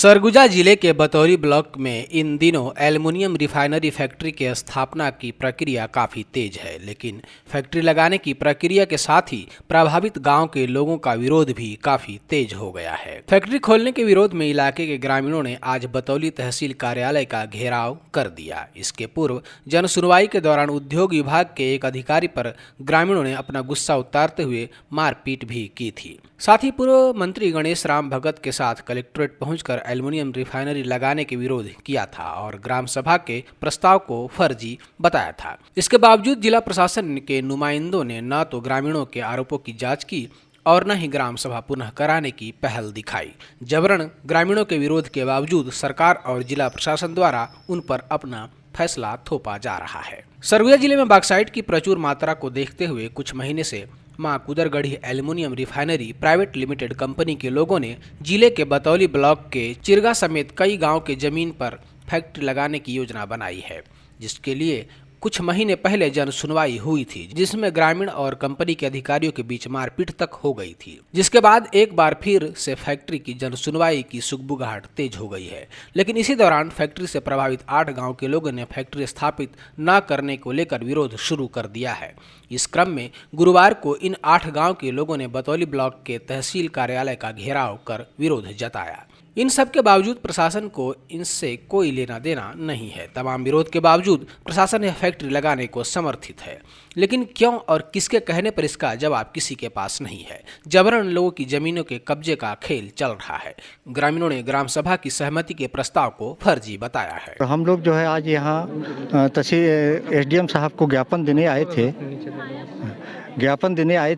सरगुजा जिले के बतौली ब्लॉक में इन दिनों एल्युमिनियम रिफाइनरी फैक्ट्री की स्थापना की प्रक्रिया काफ़ी तेज है, लेकिन फैक्ट्री लगाने की प्रक्रिया के साथ ही प्रभावित गांव के लोगों का विरोध भी काफ़ी तेज हो गया है। फैक्ट्री खोलने के विरोध में इलाके के ग्रामीणों ने आज बतौली तहसील कार्यालय का घेराव कर दिया। इसके पूर्व जनसुनवाई के दौरान उद्योग विभाग के एक अधिकारी पर ग्रामीणों ने अपना गुस्सा उतारते हुए मारपीट भी की थी। साथ ही पूर्व मंत्री गणेश राम भगत के साथ कलेक्ट्रेट पहुंचकर एल्युमिनियम रिफाइनरी लगाने के विरोध किया था और ग्राम सभा के प्रस्ताव को फर्जी बताया था। इसके बावजूद जिला प्रशासन के नुमाइंदों ने न तो ग्रामीणों के आरोपों की जांच की और न ही ग्राम सभा पुनः कराने की पहल दिखाई। जबरन ग्रामीणों के विरोध के बावजूद सरकार और जिला प्रशासन द्वारा उन पर अपना फैसला थोपा जा रहा है। सरगुजा जिले में बॉक्साइट की प्रचुर मात्रा को देखते हुए कुछ महीने से मां Kudargarhi aluminium refinery private limited company के लोगों ने जिले के बतौली ब्लॉक के चिरगा समेत कई गांव के जमीन पर फैक्ट्री लगाने की योजना बनाई है, जिसके लिए कुछ महीने पहले जन सुनवाई हुई थी, जिसमें ग्रामीण और कंपनी के अधिकारियों के बीच मारपीट तक हो गई थी। जिसके बाद एक बार फिर से फैक्ट्री की जन सुनवाई की सुगबुगाहट तेज हो गई है। लेकिन इसी दौरान फैक्ट्री से प्रभावित 8 गांव के लोगों ने फैक्ट्री स्थापित न करने को लेकर विरोध शुरू कर दिया है। इस क्रम में गुरुवार को इन 8 गांव के लोगों ने बतौली ब्लॉक के तहसील कार्यालय का घेराव कर विरोध जताया। इन सब के बावजूद प्रशासन को इनसे कोई लेना देना नहीं है। तमाम विरोध के बावजूद प्रशासन यह फैक्ट्री लगाने को समर्थित है, लेकिन क्यों और किसके कहने पर इसका जवाब किसी के पास नहीं है। जबरन लोगों की जमीनों के कब्जे का खेल चल रहा है। ग्रामीणों ने ग्राम सभा की सहमति के प्रस्ताव को फर्जी बताया है। हम लोग जो है आज यहाँ तहसील एसडीएम साहब को ज्ञापन देने आए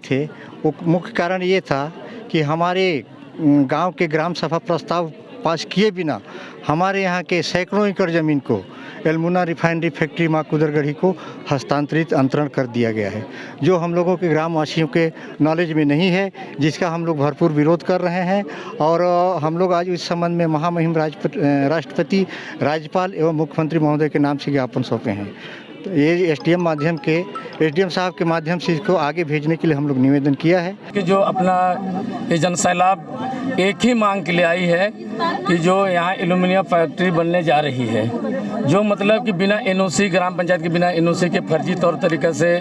थे। वो मुख्य कारण ये था कि हमारे गांव के ग्राम सभा प्रस्ताव पास किए बिना हमारे यहाँ के सैकड़ों एकड़ ज़मीन को एल्युमिनियम रिफाइनरी फैक्ट्री मां कुदरगढ़ी को हस्तांतरित अंतरण कर दिया गया है, जो हम लोगों के ग्रामवासियों के नॉलेज में नहीं है, जिसका हम लोग भरपूर विरोध कर रहे हैं। और हम लोग आज इस संबंध में महामहिम राष्ट्रपति, राज्यपाल एवं मुख्यमंत्री महोदय के नाम से ज्ञापन सौंपे हैं। तो ये एसडीएम साहब के माध्यम से इसको आगे भेजने के लिए हम लोग निवेदन किया है कि जो अपना ये जनसैलाब एक ही मांग के लिए आई है कि जो यहाँ एल्युमिनियम फैक्ट्री बनने जा रही है, जो मतलब कि बिना एनओसी, ग्राम पंचायत के बिना एनओसी के फर्जी तौर तरीके से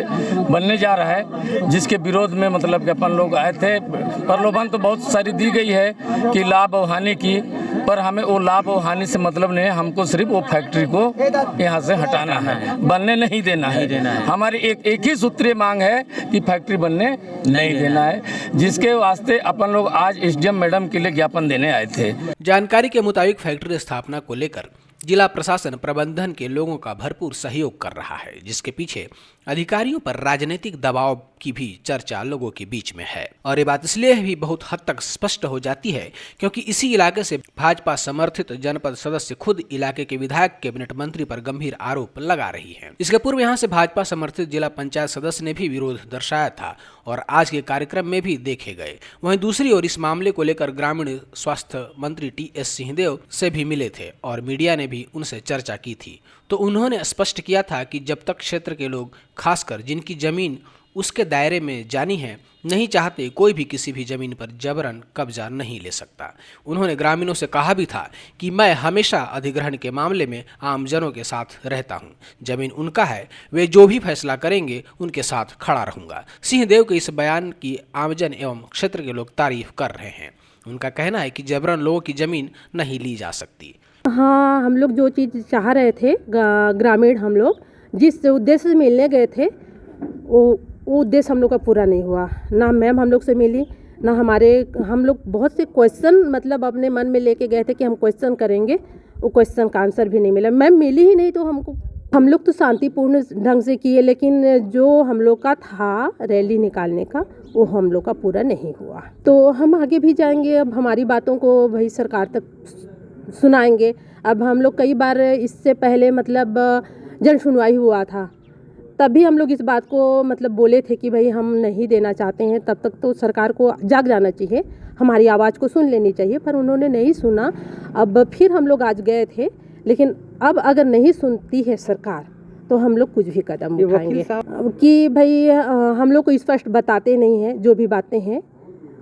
बनने जा रहा है, जिसके विरोध में मतलब कि अपन लोग आए थे। प्रलोभन तो बहुत सारी दी गई है कि लाभ और हानि की, पर हमें वो लाभ और हानि से मतलब नहीं है। हमको सिर्फ वो फैक्ट्री को यहाँ से हटाना है, बनने नहीं देना है। हमारी एक ही सूत्रीय मांग है कि फैक्ट्री बनने नहीं देना है, जिसके वास्ते अपन लोग आज एसडीएम मैडम के लिए ज्ञापन देने आए थे। जानकारी के मुताबिक फैक्ट्री स्थापना को लेकर जिला प्रशासन प्रबंधन के लोगों का भरपूर सहयोग कर रहा है, जिसके पीछे अधिकारियों पर राजनीतिक दबाव की भी चर्चा लोगों के बीच में है। और ये बात इसलिए भी बहुत हद तक स्पष्ट हो जाती है क्योंकि इसी इलाके से भाजपा समर्थित जनपद सदस्य खुद इलाके के विधायक कैबिनेट मंत्री पर गंभीर आरोप लगा रही है। इसके पूर्व यहाँ से भाजपा समर्थित जिला पंचायत सदस्य ने भी विरोध दर्शाया था और आज के कार्यक्रम में भी देखे गए। वहीं दूसरी ओर इस मामले को लेकर ग्रामीण स्वास्थ्य मंत्री टी.एस. सिंहदेव से भी मिले थे और मीडिया ने भी उनसे चर्चा की थी। तो उन्होंने स्पष्ट किया था कि जब तक क्षेत्र के लोग, खासकर जिनकी जमीन उसके दायरे में जानी है, नहीं चाहते, कोई भी किसी भी जमीन पर जबरन कब्जा नहीं ले सकता। उन्होंने ग्रामीणों से कहा भी था कि मैं हमेशा अधिग्रहण के मामले में आमजनों के साथ रहता हूं। जमीन उनका है, वे जो भी फैसला करेंगे उनके साथ खड़ा रहूंगा। सिंहदेव के इस बयान की आमजन एवं क्षेत्र के लोग तारीफ कर रहे हैं। उनका कहना है कि जबरन लोगों की जमीन नहीं ली जा सकती। हाँ, हम लोग जो चीज़ चाह रहे थे, ग्रामीण हम लोग जिस उद्देश्य से मिलने गए थे, वो उद्देश्य हम लोग का पूरा नहीं हुआ। ना मैम हम लोग से मिली, ना हम लोग बहुत से क्वेश्चन मतलब अपने मन में लेके गए थे कि हम क्वेश्चन करेंगे, वो क्वेश्चन का आंसर भी नहीं मिला। मैम मिली ही नहीं, तो हम लोग तो शांतिपूर्ण ढंग से किए, लेकिन जो हम लोग का था रैली निकालने का, वो हम लोग का पूरा नहीं हुआ। तो हम आगे भी जाएंगे, अब हमारी बातों को भाई सरकार तक सुनाएंगे। अब हम लोग कई बार इससे पहले मतलब जन सुनवाई हुआ था, तभी हम लोग इस बात को मतलब बोले थे कि भाई हम नहीं देना चाहते हैं। तब तक तो सरकार को जाग जाना चाहिए, हमारी आवाज़ को सुन लेनी चाहिए, पर उन्होंने नहीं सुना। अब फिर हम लोग आज गए थे, लेकिन अब अगर नहीं सुनती है सरकार तो हम लोग कुछ भी कदम उठाएंगे कि भाई हम लोग को स्पष्ट बताते नहीं हैं जो भी बातें हैं,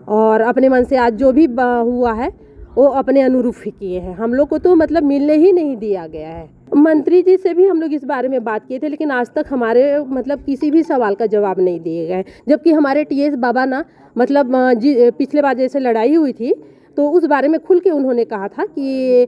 और अपने मन से आज जो भी हुआ है वो अपने अनुरूप ही किए हैं। हम लोग को तो मतलब मिलने ही नहीं दिया गया है। मंत्री जी से भी हम लोग इस बारे में बात किए थे, लेकिन आज तक हमारे मतलब किसी भी सवाल का जवाब नहीं दिए गए। जबकि हमारे टीएस बाबा ना मतलब पिछले बार जैसे लड़ाई हुई थी तो उस बारे में खुल के उन्होंने कहा था कि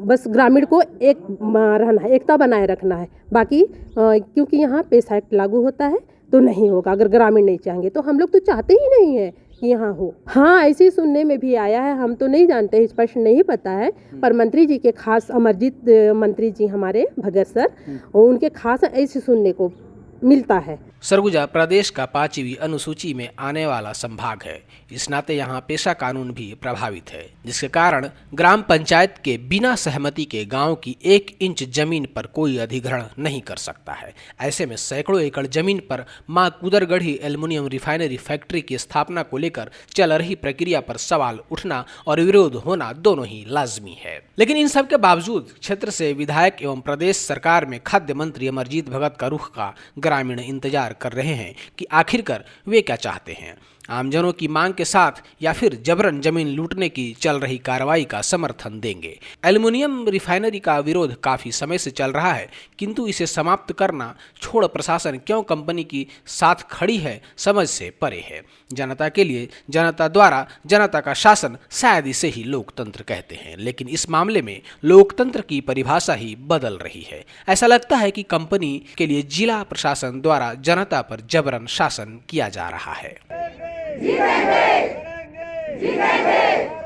बस ग्रामीण को एक रहना है, एकता बनाए रखना है। बाकी क्योंकि यहाँ पेसा एक्ट लागू होता है तो नहीं होगा। अगर ग्रामीण नहीं चाहेंगे तो हम लोग तो चाहते ही नहीं है कि यहाँ हो। हाँ, ऐसे सुनने में भी आया है, हम तो नहीं जानते, स्पष्ट नहीं पता है, पर मंत्री जी के खास अमरजीत मंत्री जी हमारे भगत सर, उनके खास ऐसे सुनने को मिलता है। सरगुजा प्रदेश का 5वीं अनुसूची में आने वाला संभाग है। इस नाते यहाँ पेशा कानून भी प्रभावित है, जिसके कारण ग्राम पंचायत के बिना सहमति के गांव की 1 इंच जमीन पर कोई अधिग्रहण नहीं कर सकता है। ऐसे में सैकड़ों एकड़ जमीन पर मां कुदरगढ़ी एल्युमिनियम रिफाइनरी फैक्ट्री की स्थापना को लेकर चल रही प्रक्रिया पर सवाल उठना और विरोध होना दोनों ही लाजमी है। लेकिन इन सब के बावजूद क्षेत्र से विधायक एवं प्रदेश सरकार में खाद्य मंत्री अमरजीत भगत का रुख का ग्रामीण इंतजार कर रहे हैं कि आखिरकार वे क्या चाहते हैं। आमजनों की मांग के साथ या फिर जबरन जमीन लूटने की चल रही कार्रवाई का समर्थन देंगे। एल्युमिनियम रिफाइनरी का विरोध काफी समय से चल रहा है, किंतु इसे समाप्त करना छोड़ प्रशासन क्यों कंपनी की साथ खड़ी है, समझ से परे है। जनता के लिए जनता द्वारा जनता का शासन, शायद इसे ही लोकतंत्र कहते हैं, लेकिन इस मामले में लोकतंत्र की परिभाषा ही बदल रही है। ऐसा लगता है कि कंपनी के लिए जिला प्रशासन द्वारा जनता पर जबरन शासन किया जा रहा है। जीतेंगे, जीतेंगे।